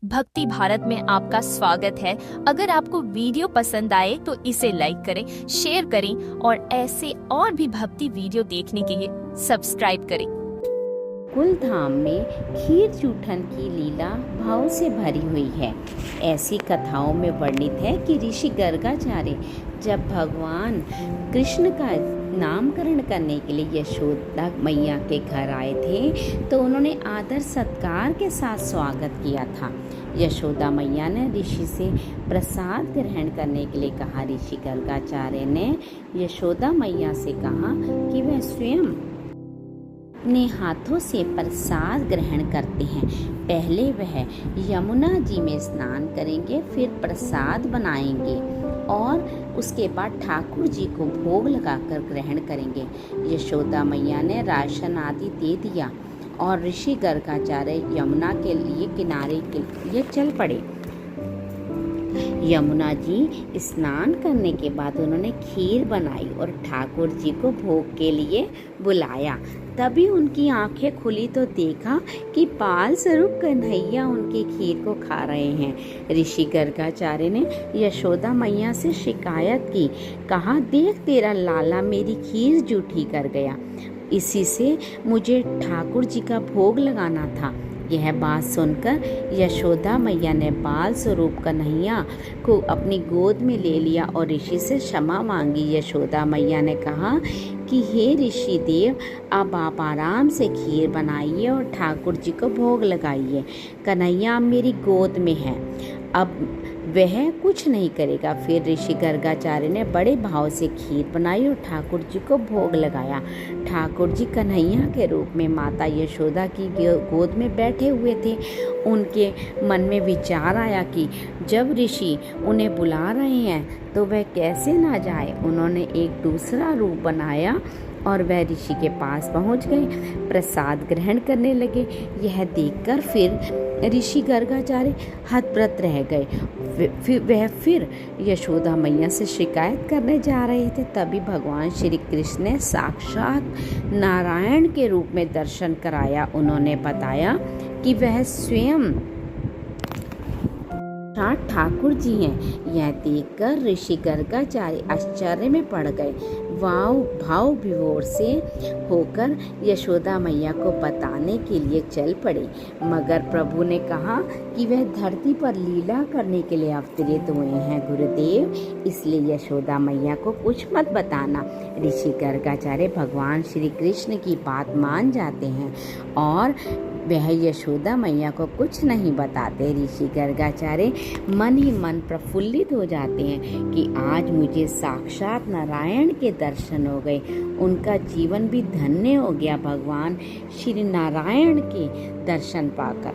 भक्ति भारत में आपका स्वागत है। अगर आपको वीडियो पसंद आए तो इसे लाइक करें, शेयर करें और ऐसे और भी भक्ति वीडियो देखने के लिए सब्सक्राइब करें। कुलधाम में खीर जूठन की लीला भाव से भरी हुई है। ऐसी कथाओं में वर्णित है कि ऋषि गर्गाचार्य जब भगवान कृष्ण का नामकरण करने के लिए यशोदा मैया के घर आए थे तो उन्होंने आदर सत्कार के साथ स्वागत किया था। यशोदा मैया ने ऋषि से प्रसाद ग्रहण करने के लिए कहा। ऋषि गर्गाचार्य ने यशोदा मैया से कहा कि वह स्वयं अपने हाथों से प्रसाद ग्रहण करते हैं। पहले वह यमुना जी में स्नान करेंगे, फिर प्रसाद बनाएंगे और उसके बाद ठाकुर जी को भोग लगाकर ग्रहण करेंगे। यशोदा मैया ने राशन आदि दे दिया और ऋषि गर्गाचार्य यमुना के लिए किनारे के लिए चल पड़े। यमुना जी स्नान करने के बाद उन्होंने खीर बनाई और ठाकुर जी को भोग के लिए बुलाया। तभी उनकी आंखें खुली तो देखा कि बाल स्वरूप कन्हैया उनकी खीर को खा रहे हैं। ऋषि गर्गाचार्य ने यशोदा मैया से शिकायत की, कहा, देख तेरा लाला मेरी खीर जूठी कर गया, इसी से मुझे ठाकुर जी का भोग लगाना था। यह बात सुनकर यशोदा मैया ने बाल स्वरूप कन्हैया को अपनी गोद में ले लिया और ऋषि से क्षमा मांगी। यशोदा मैया ने कहा कि हे ऋषि देव, अब आप आराम से खीर बनाइए और ठाकुर जी को भोग लगाइए। कन्हैया मेरी गोद में है, अब वह कुछ नहीं करेगा। फिर ऋषि गर्गाचार्य ने बड़े भाव से खीर बनाई और ठाकुर जी को भोग लगाया। ठाकुर जी कन्हैया के रूप में माता यशोदा की गोद में बैठे हुए थे। उनके मन में विचार आया कि जब ऋषि उन्हें बुला रहे हैं तो वह कैसे ना जाए। उन्होंने एक दूसरा रूप बनाया और वह ऋषि के पास पहुंच गए, प्रसाद ग्रहण करने लगे। यह देखकर फिर ऋषि गर्गाचार्य हतप्रत रह गए। फिर यशोदा मैया से शिकायत करने जा रहे थे। तभी भगवान श्री कृष्ण ने साक्षात नारायण के रूप में दर्शन कराया। उन्होंने बताया कि वह स्वयं ठाकुर जी हैं। यह देखकर ऋषि गर्गाचार्य आश्चर्य में पड़ गए। भाव विभोर से होकर यशोदा मैया को बताने के लिए चल पड़े, मगर प्रभु ने कहा कि वह धरती पर लीला करने के लिए अवतरित हुए हैं गुरुदेव, इसलिए यशोदा मैया को कुछ मत बताना। ऋषि गर्गाचार्य भगवान श्री कृष्ण की बात मान जाते हैं और वह यशोदा मैया को कुछ नहीं बताते। ऋषि गर्गाचार्य मन ही मन प्रफुल्लित हो जाते हैं कि आज मुझे साक्षात नारायण के दर्शन हो गए। उनका जीवन भी धन्य हो गया भगवान श्री नारायण के दर्शन पाकर।